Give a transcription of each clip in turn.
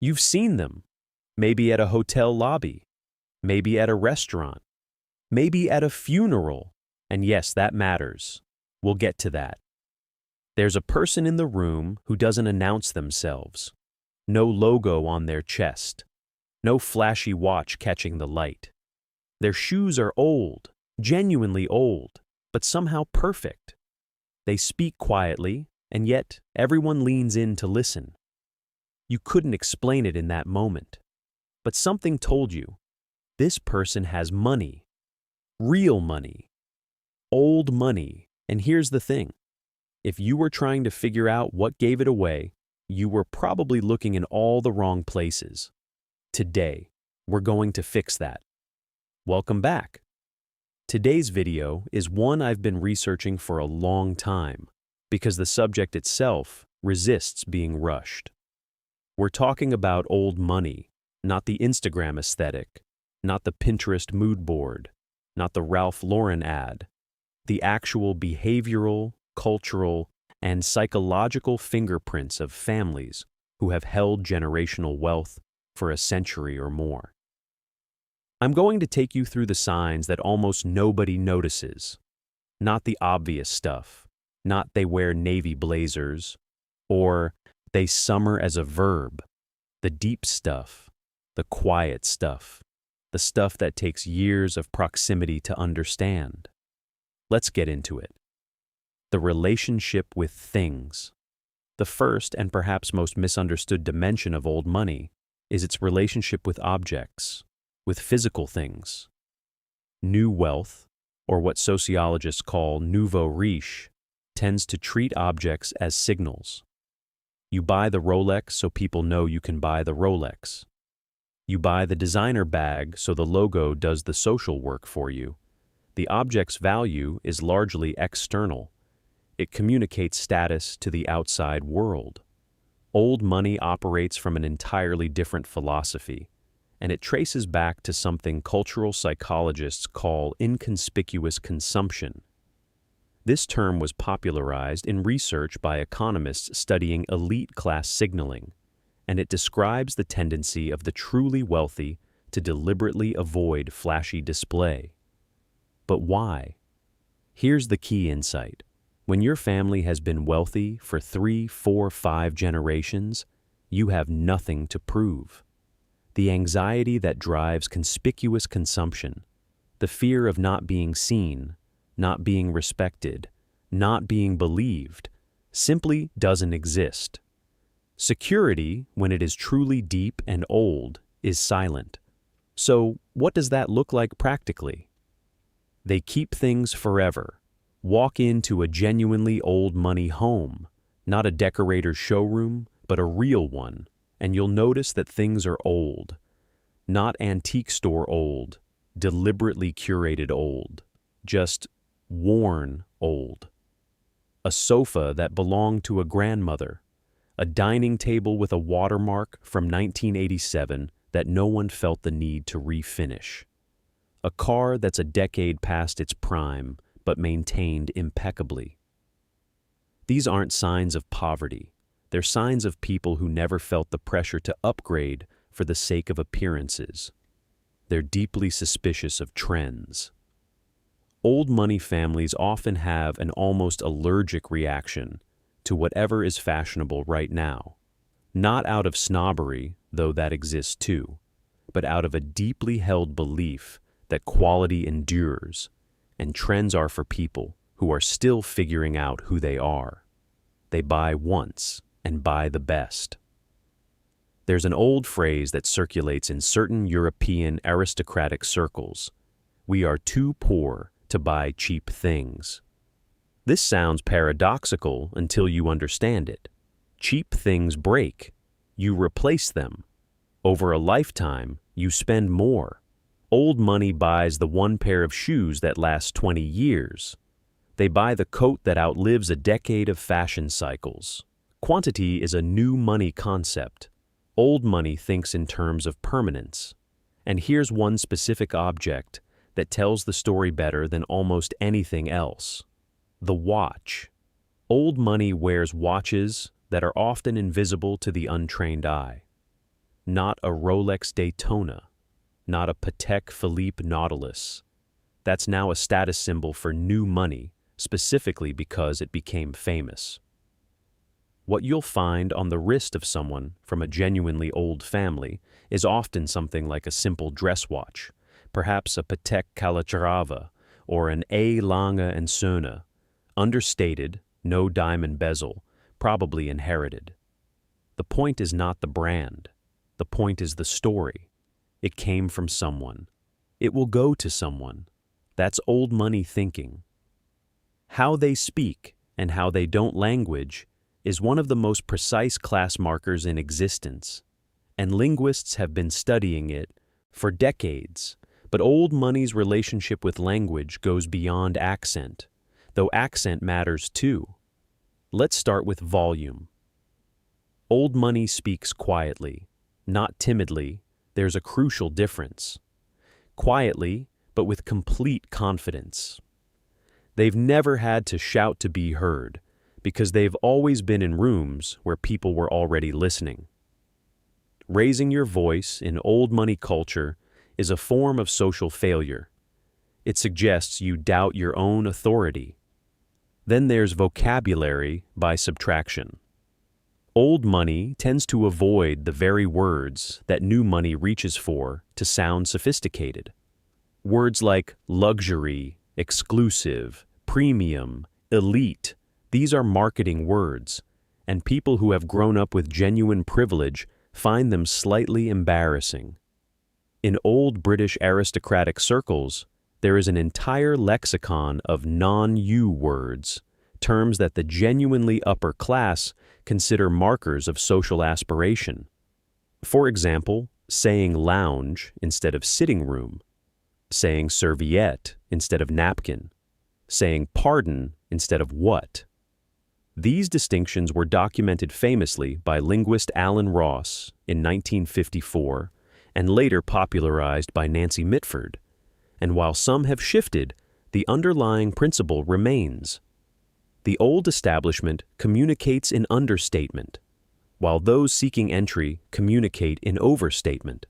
You've seen them, maybe at a hotel lobby, maybe at a restaurant, maybe at a funeral, and yes, that matters. We'll get to that. There's a person in the room who doesn't announce themselves. No logo on their chest. No flashy watch catching the light. Their shoes are old, genuinely old, but somehow perfect. They speak quietly, and yet everyone leans in to listen. You couldn't explain it in that moment, but something told you, this person has money. Real money. Old money. And here's the thing. If you were trying to figure out what gave it away, you were probably looking in all the wrong places. Today, we're going to fix that. Welcome back. Today's video is one I've been researching for a long time because the subject itself resists being rushed. We're talking about old money, not the Instagram aesthetic, not the Pinterest mood board, not the Ralph Lauren ad, the actual behavioral, cultural, and psychological fingerprints of families who have held generational wealth for a century or more. I'm going to take you through the signs that almost nobody notices. Not the obvious stuff, not they wear navy blazers, or they summer as a verb. The deep stuff, the quiet stuff, the stuff that takes years of proximity to understand. Let's get into it. The relationship with things. The first and perhaps most misunderstood dimension of old money is its relationship with objects, with physical things. New wealth, or what sociologists call nouveau riche, tends to treat objects as signals. You buy the Rolex so people know you can buy the Rolex. You buy the designer bag so the logo does the social work for you. The object's value is largely external. It communicates status to the outside world. Old money operates from an entirely different philosophy, and it traces back to something cultural psychologists call inconspicuous consumption. This term was popularized in research by economists studying elite class signaling, and it describes the tendency of the truly wealthy to deliberately avoid flashy display. But why? Here's the key insight. When your family has been wealthy for 3, 4, 5 generations, you have nothing to prove. The anxiety that drives conspicuous consumption, the fear of not being seen, not being respected, not being believed, simply doesn't exist. Security, when it is truly deep and old, is silent. So, what does that look like practically? They keep things forever. Walk into a genuinely old money home, not a decorator's showroom, but a real one, and you'll notice that things are old. Not antique store old, deliberately curated old, just worn old. A sofa that belonged to a grandmother, a dining table with a watermark from 1987 that no one felt the need to refinish. A car that's a decade past its prime, but maintained impeccably. These aren't signs of poverty. They're signs of people who never felt the pressure to upgrade for the sake of appearances. They're deeply suspicious of trends. Old money families often have an almost allergic reaction to whatever is fashionable right now. Not out of snobbery, though that exists too, but out of a deeply held belief that quality endures, and trends are for people who are still figuring out who they are. They buy once and buy the best. There's an old phrase that circulates in certain European aristocratic circles. We are too poor to buy cheap things. This sounds paradoxical until you understand it. Cheap things break. You replace them. Over a lifetime, you spend more. Old money buys the one pair of shoes that lasts 20 years. They buy the coat that outlives a decade of fashion cycles. Quantity is a new money concept. Old money thinks in terms of permanence. And here's one specific object that tells the story better than almost anything else. The watch. Old money wears watches that are often invisible to the untrained eye. not a Rolex Daytona, not a Patek Philippe Nautilus. That's now a status symbol for new money, specifically because it became famous. What you'll find on the wrist of someone from a genuinely old family is often something like a simple dress watch, perhaps a Patek Calatrava or an A. Lange and Söhne, understated, no diamond bezel, probably inherited. The point is not the brand. The point is the story. It came from someone. It will go to someone. That's old money thinking. How they speak and how they don't language is one of the most precise class markers in existence, and linguists have been studying it for decades. But old money's relationship with language goes beyond accent, though accent matters too. Let's start with volume. Old money speaks quietly, not timidly. There's a crucial difference. Quietly, but with complete confidence. They've never had to shout to be heard, because they've always been in rooms where people were already listening. Raising your voice in old money culture is a form of social failure. It suggests you doubt your own authority. Then there's vocabulary by subtraction. Old money tends to avoid the very words that new money reaches for to sound sophisticated. Words like luxury, exclusive, premium, elite, these are marketing words, and people who have grown up with genuine privilege find them slightly embarrassing. In old British aristocratic circles, there is an entire lexicon of non-you words, terms that the genuinely upper class consider markers of social aspiration. For example, saying lounge instead of sitting room, saying serviette instead of napkin, saying pardon instead of what. These distinctions were documented famously by linguist Alan Ross in 1954 and later popularized by Nancy Mitford. And while some have shifted, the underlying principle remains. The old establishment communicates in understatement, while those seeking entry communicate in overstatement.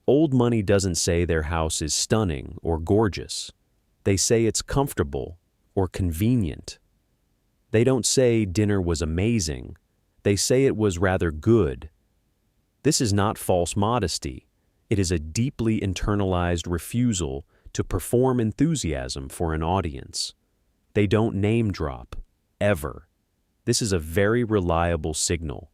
Old money doesn't say their house is stunning or gorgeous. They say it's comfortable or convenient. They don't say dinner was amazing. They say it was rather good. This is not false modesty. It is a deeply internalized refusal to perform enthusiasm for an audience. They don't name drop, ever. This is a very reliable signal.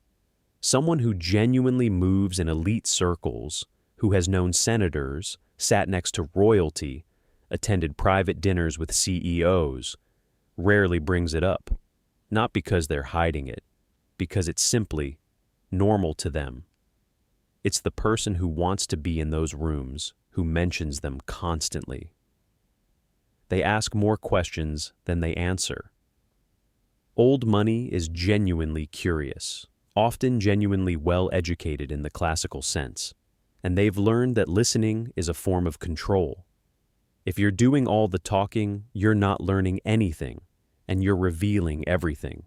Someone who genuinely moves in elite circles, who has known senators, sat next to royalty, attended private dinners with CEOs, rarely brings it up. Not because they're hiding it, because it's simply normal to them. It's the person who wants to be in those rooms who mentions them constantly. They ask more questions than they answer. Old money is genuinely curious, often genuinely well-educated in the classical sense, and they've learned that listening is a form of control. If you're doing all the talking, you're not learning anything, and you're revealing everything.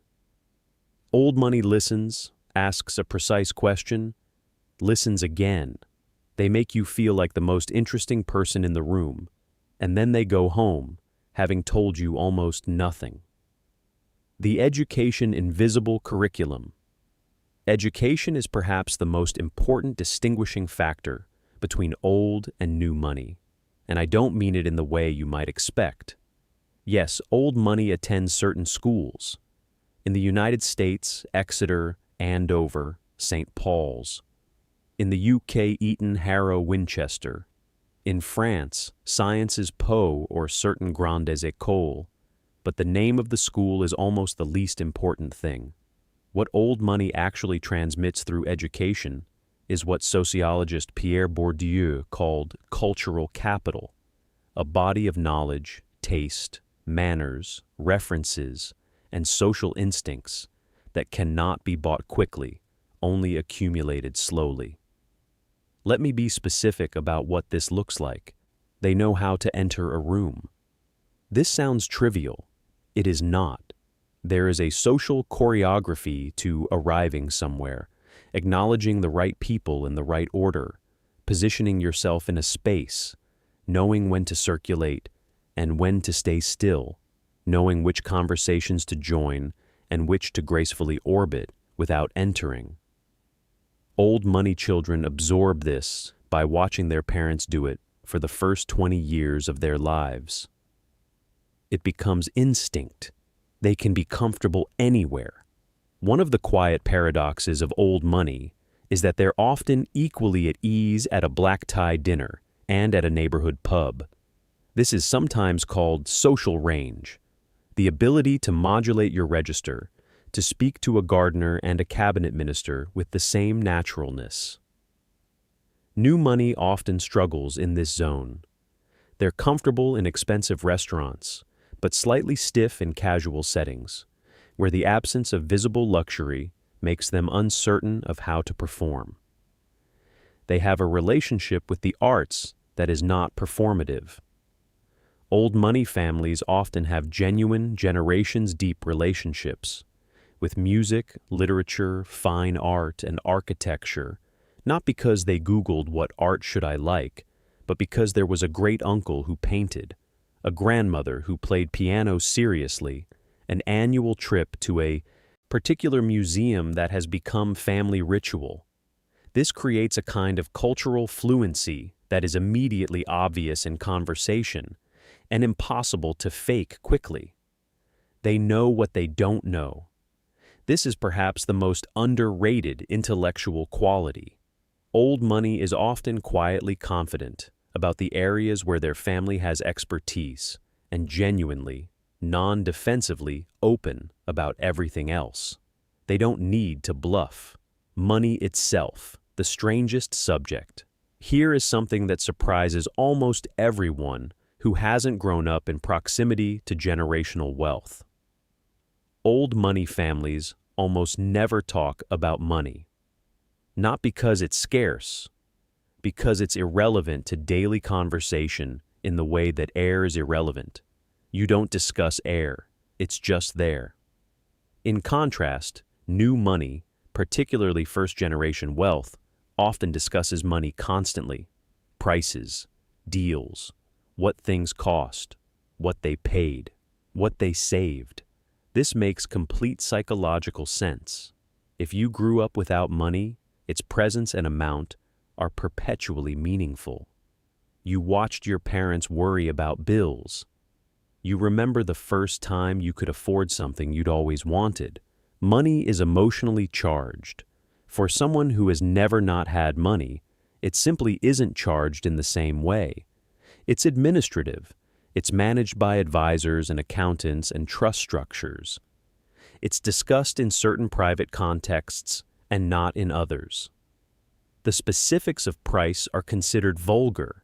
Old money listens, asks a precise question, listens again. They make you feel like the most interesting person in the room, and then they go home, having told you almost nothing. The education invisible curriculum. Education is perhaps the most important distinguishing factor between old and new money, and I don't mean it in the way you might expect. Yes, old money attends certain schools. In the United States, Exeter, Andover, St. Paul's. In the UK, Eton, Harrow, Winchester. In France, Sciences Po or certain Grandes Écoles. But the name of the school is almost the least important thing. What old money actually transmits through education is what sociologist Pierre Bourdieu called cultural capital, a body of knowledge, taste, manners, references, and social instincts that cannot be bought quickly, only accumulated slowly. Let me be specific about what this looks like. They know how to enter a room. This sounds trivial. It is not. There is a social choreography to arriving somewhere, acknowledging the right people in the right order, positioning yourself in a space, knowing when to circulate and when to stay still, knowing which conversations to join and which to gracefully orbit without entering. Old money children absorb this by watching their parents do it for the first 20 years of their lives. It becomes instinct. They can be comfortable anywhere. One of the quiet paradoxes of old money is that they're often equally at ease at a black tie dinner and at a neighborhood pub. This is sometimes called social range, the ability to modulate your register, to speak to a gardener and a cabinet minister with the same naturalness. New money often struggles in this zone. They're comfortable in expensive restaurants, but slightly stiff in casual settings, where the absence of visible luxury makes them uncertain of how to perform. They have a relationship with the arts that is not performative. Old money families often have genuine, generations-deep relationships with music, literature, fine art, and architecture, not because they Googled what art should I like, but because there was a great uncle who painted, a grandmother who played piano seriously, an annual trip to a particular museum that has become family ritual. This creates a kind of cultural fluency that is immediately obvious in conversation and impossible to fake quickly. They know what they don't know. This is perhaps the most underrated intellectual quality. Old money is often quietly confident about the areas where their family has expertise and genuinely, non-defensively open about everything else. They don't need to bluff. Money itself, the strangest subject. Here is something that surprises almost everyone who hasn't grown up in proximity to generational wealth. Old money families almost never talk about money. Not because it's scarce, because it's irrelevant to daily conversation in the way that air is irrelevant. You don't discuss air, it's just there. In contrast, new money, particularly first-generation wealth, often discusses money constantly. Prices, deals, what things cost, what they paid, what they saved. This makes complete psychological sense. If you grew up without money, its presence and amount are perpetually meaningful. You watched your parents worry about bills. You remember the first time you could afford something you'd always wanted. Money is emotionally charged. For someone who has never not had money, it simply isn't charged in the same way. It's administrative. It's managed by advisors and accountants and trust structures. It's discussed in certain private contexts and not in others. The specifics of price are considered vulgar.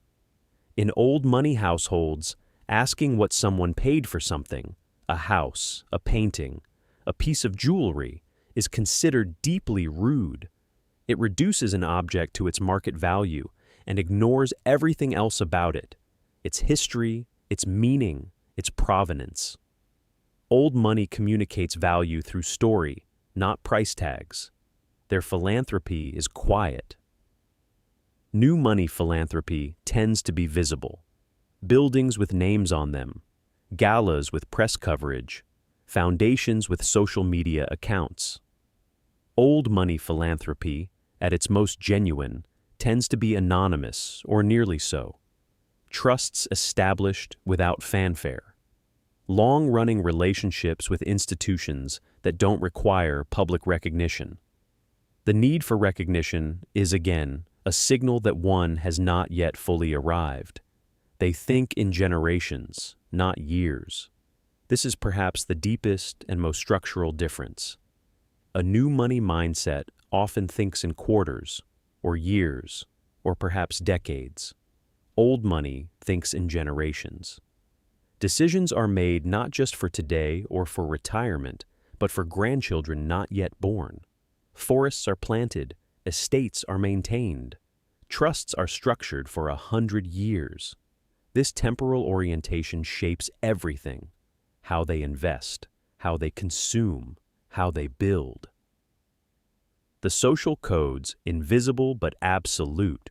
In old money households, asking what someone paid for something, a house, a painting, a piece of jewelry, is considered deeply rude. It reduces an object to its market value and ignores everything else about it, its history, its meaning, its provenance. Old money communicates value through story, not price tags. Their philanthropy is quiet. New money philanthropy tends to be visible. Buildings with names on them, galas with press coverage, foundations with social media accounts. Old money philanthropy, at its most genuine, tends to be anonymous or nearly so. Trusts established without fanfare. Long-running relationships with institutions that don't require public recognition. The need for recognition is, again, a signal that one has not yet fully arrived. They think in generations, not years. This is perhaps the deepest and most structural difference. A new money mindset often thinks in quarters, or years, or perhaps decades. Old money thinks in generations. Decisions are made not just for today or for retirement, but for grandchildren not yet born. Forests are planted, estates are maintained. Trusts are structured for 100 years. This temporal orientation shapes everything: how they invest, how they consume, how they build. The social codes, invisible but absolute.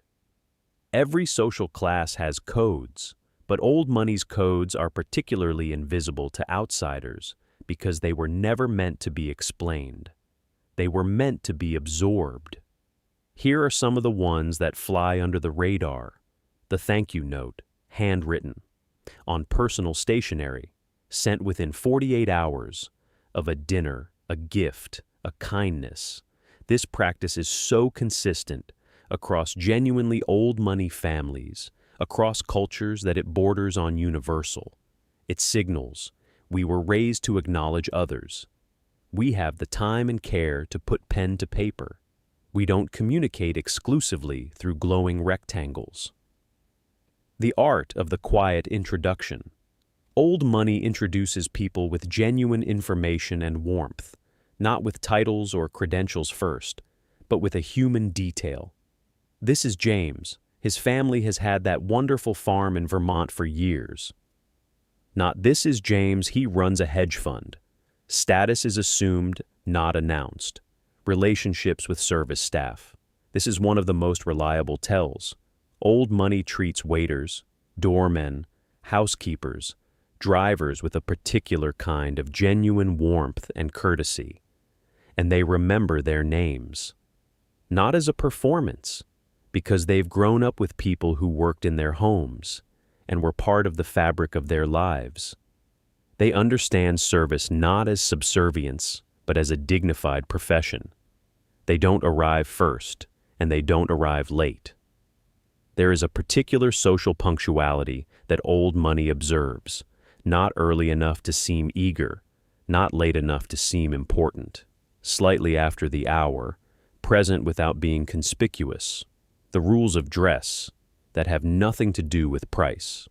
Every social class has codes, but old money's codes are particularly invisible to outsiders because they were never meant to be explained. They were meant to be absorbed. Here are some of the ones that fly under the radar. The thank you note, handwritten, on personal stationery, sent within 48 hours of a dinner, a gift, a kindness. This practice is so consistent across genuinely old money families, across cultures that it borders on universal. It signals we were raised to acknowledge others. We have the time and care to put pen to paper. We don't communicate exclusively through glowing rectangles. The art of the quiet introduction. Old money introduces people with genuine information and warmth, not with titles or credentials first, but with a human detail. This is James. His family has had that wonderful farm in Vermont for years. Not this is James, he runs a hedge fund. Status is assumed, not announced. Relationships with service staff. This is one of the most reliable tells. Old money treats waiters, doormen, housekeepers, drivers with a particular kind of genuine warmth and courtesy. And they remember their names. Not as a performance, because they've grown up with people who worked in their homes and were part of the fabric of their lives. They understand service not as subservience, but as a dignified profession. They don't arrive first, and they don't arrive late. There is a particular social punctuality that old money observes, not early enough to seem eager, not late enough to seem important, slightly after the hour, present without being conspicuous. The rules of dress that have nothing to do with price.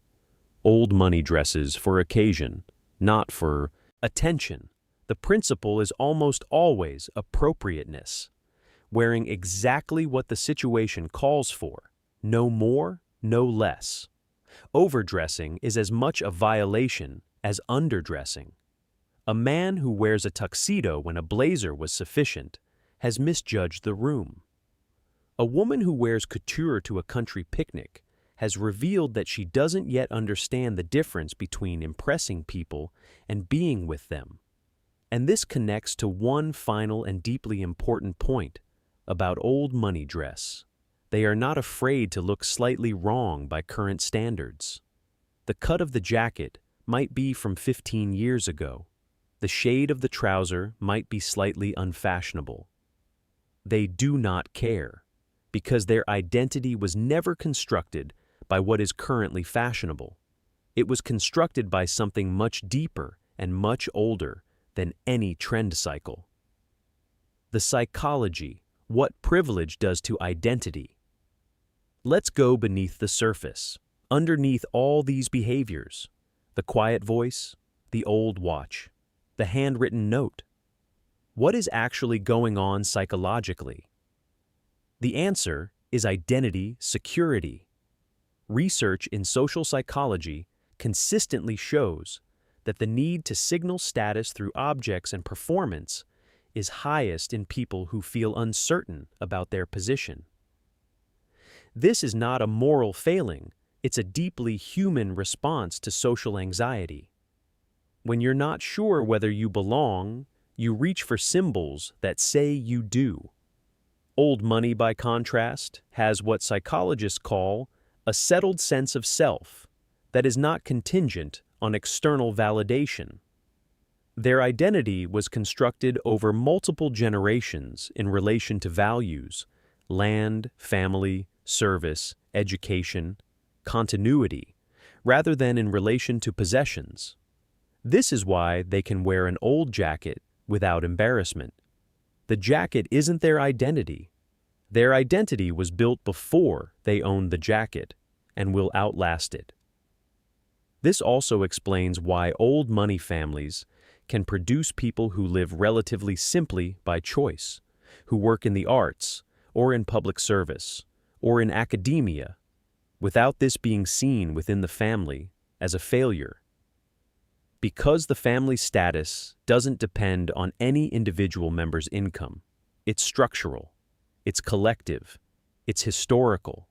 Old money dresses for occasion, not for attention. The principle is almost always appropriateness, wearing exactly what the situation calls for, no more, no less. Overdressing is as much a violation as underdressing. A man who wears a tuxedo when a blazer was sufficient has misjudged the room. A woman who wears couture to a country picnic has revealed that she doesn't yet understand the difference between impressing people and being with them. And this connects to one final and deeply important point about old money dress. They are not afraid to look slightly wrong by current standards. The cut of the jacket might be from 15 years ago. The shade of the trouser might be slightly unfashionable. They do not care, because their identity was never constructed by what is currently fashionable. It was constructed by something much deeper and much older than any trend cycle. The psychology, what privilege does to identity. Let's go beneath the surface, underneath all these behaviors. The quiet voice, the old watch, the handwritten note. What is actually going on psychologically? The answer is identity security. Research in social psychology consistently shows that the need to signal status through objects and performance is highest in people who feel uncertain about their position. This is not a moral failing, it's a deeply human response to social anxiety. When you're not sure whether you belong, you reach for symbols that say you do. Old money, by contrast, has what psychologists call a settled sense of self that is not contingent on external validation. Their identity was constructed over multiple generations in relation to values, land, family, service, education, continuity, rather than in relation to possessions. This is why they can wear an old jacket without embarrassment. The jacket isn't their identity. Their identity was built before they owned the jacket and will outlast it. This also explains why old money families can produce people who live relatively simply by choice, who work in the arts, or in public service, or in academia, without this being seen within the family as a failure. Because the family status doesn't depend on any individual member's income, It's structural. It's collective. It's historical.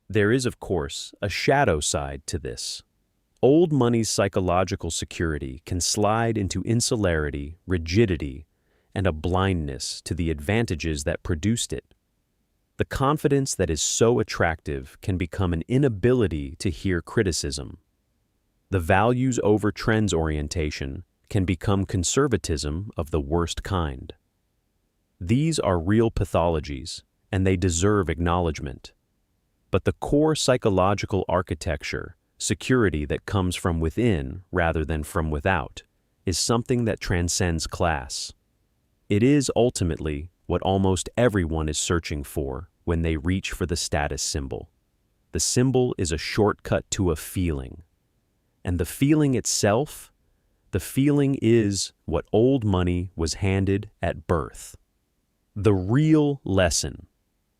There is, of course, a shadow side to this. Old money's psychological security can slide into insularity, rigidity, and a blindness to the advantages that produced it. The confidence that is so attractive can become an inability to hear criticism. The values over trends orientation can become conservatism of the worst kind. These are real pathologies, and they deserve acknowledgement. But the core psychological architecture, security that comes from within rather than from without, is something that transcends class. It is ultimately what almost everyone is searching for when they reach for the status symbol. The symbol is a shortcut to a feeling. And the feeling itself, the feeling is what old money was handed at birth. The real lesson.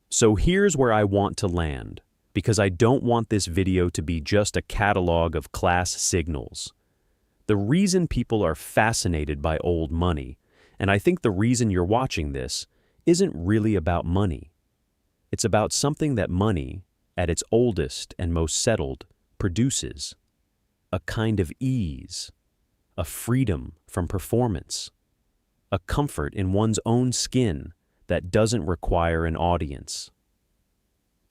So here's where I want to land, because I don't want this video to be just a catalog of class signals. The reason people are fascinated by old money, and I think the reason you're watching this, isn't really about money. It's about something that money, at its oldest and most settled, produces. A kind of ease, a freedom from performance, a comfort in one's own skin that doesn't require an audience.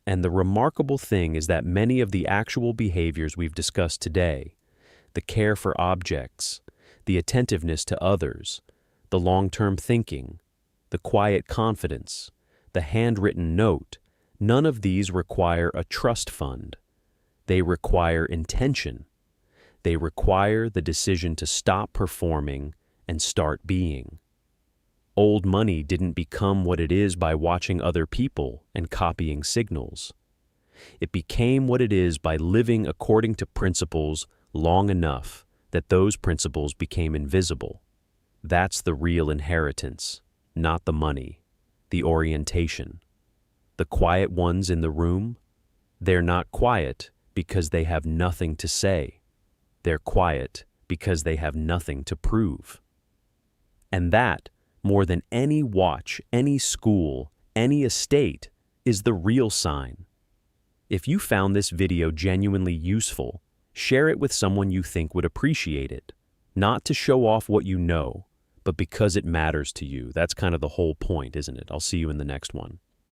And the remarkable thing is that many of the actual behaviors we've discussed today, the care for objects, the attentiveness to others, the long-term thinking, the quiet confidence, the handwritten note, none of these require a trust fund. They require intention. They require the decision to stop performing and start being. Old money didn't become what it is by watching other people and copying signals. It became what it is by living according to principles long enough that those principles became invisible. That's the real inheritance, not the money, the orientation. The quiet ones in the room, they're not quiet because they have nothing to say. They're quiet because they have nothing to prove. And that, more than any watch, any school, any estate, is the real sign. If you found this video genuinely useful, share it with someone you think would appreciate it. Not to show off what you know, but because it matters to you. That's kind of the whole point, isn't it? I'll see you in the next one.